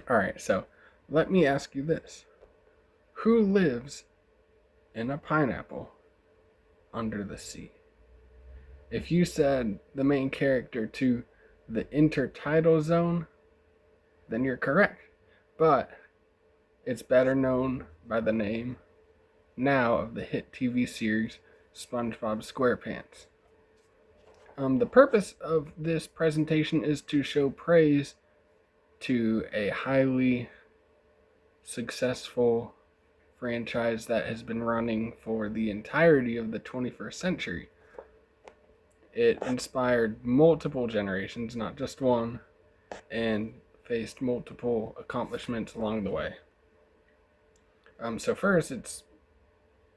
Alright, so let me ask you this. Who lives in a pineapple under the sea? If you said the main character to the intertidal zone, then you're correct. But it's better known by the name now of the hit TV series SpongeBob SquarePants. The purpose of this presentation is to show praise to a highly successful franchise that has been running for the entirety of the 21st century. It inspired multiple generations, not just one, and faced multiple accomplishments along the way. So first, it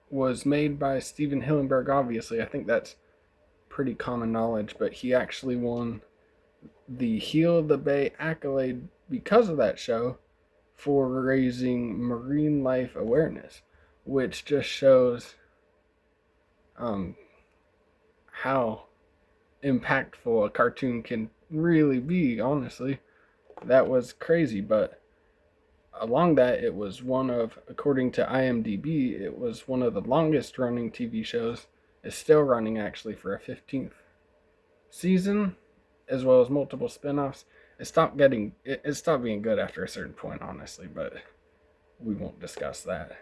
was made by Steven Hillenburg, obviously. I think that's pretty common knowledge, but he actually won the Heel of the Bay accolade because of that show for raising marine life awareness, which just shows how impactful a cartoon can really be, honestly. That was crazy, but along that, it was one of, according to IMDb, it was one of the longest running TV shows. It's still running actually for a 15th season, as well as multiple spin-offs. It stopped being good after a certain point, honestly, but we won't discuss that.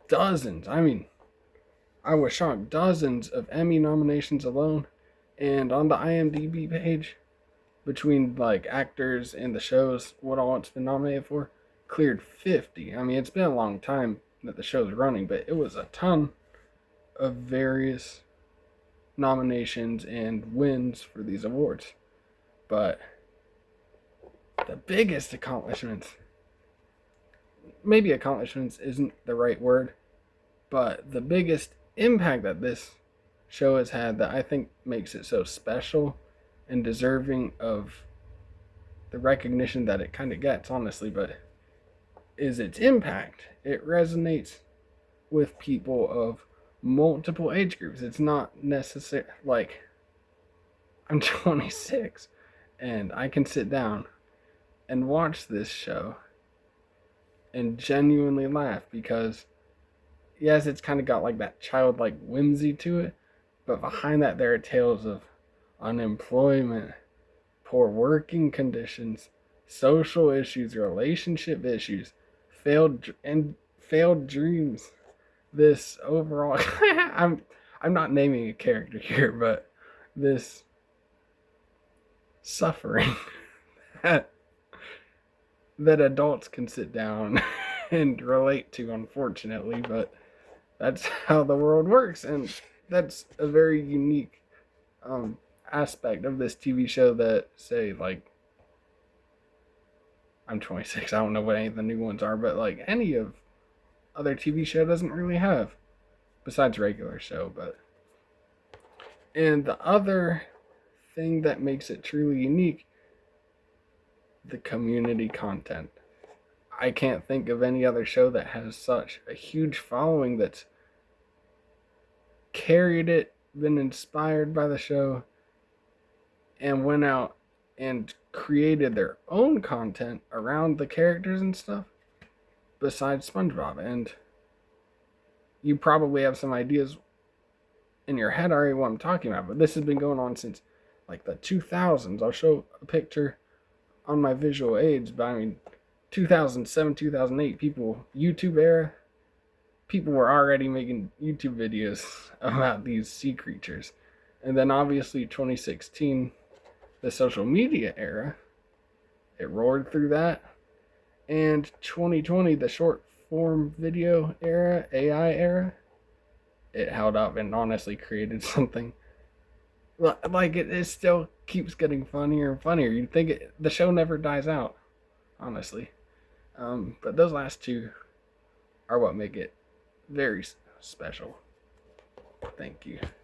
Dozens, I was shocked, dozens of Emmy nominations alone, and on the IMDb page, between like actors and the shows, what all it's been nominated for, cleared 50. It's been a long time that the show's running, but it was a ton of various nominations and wins for these awards. But the biggest accomplishments, maybe accomplishments isn't the right word, but the biggest impact that this show has had that I think makes it so special and deserving of the recognition that it kind of gets, honestly, but is its impact. It resonates with people of multiple age groups. It's not necessary, like, I'm 26 and I can sit down and watch this show and genuinely laugh because, yes, it's kind of got like that childlike whimsy to it, but behind that there are tales of unemployment, poor working conditions, social issues, relationship issues, failed dreams. This overall, I'm not naming a character here, but this suffering that adults can sit down and relate to, unfortunately, but that's how the world works, and that's a very unique aspect of this TV show that, say, like, I'm 26, I don't know what any of the new ones are, but like any of other TV show doesn't really have, besides regular show. But and the other thing that makes it truly unique, the community content. I can't think of any other show that has such a huge following that's carried it, been inspired by the show, and went out and created their own content around the characters and stuff besides SpongeBob. And you probably have some ideas in your head already what I'm talking about, but this has been going on since like the 2000s. I'll show a picture on my visual aids, but 2007, 2008, YouTube era, people were already making YouTube videos about these sea creatures. And then obviously 2016, the social media era, it roared through that. And 2020, the short form video era, AI era, it held up and honestly created something. Like, it still keeps getting funnier and funnier. You'd think the show never dies out, honestly. But those last two are what make it very special. Thank you.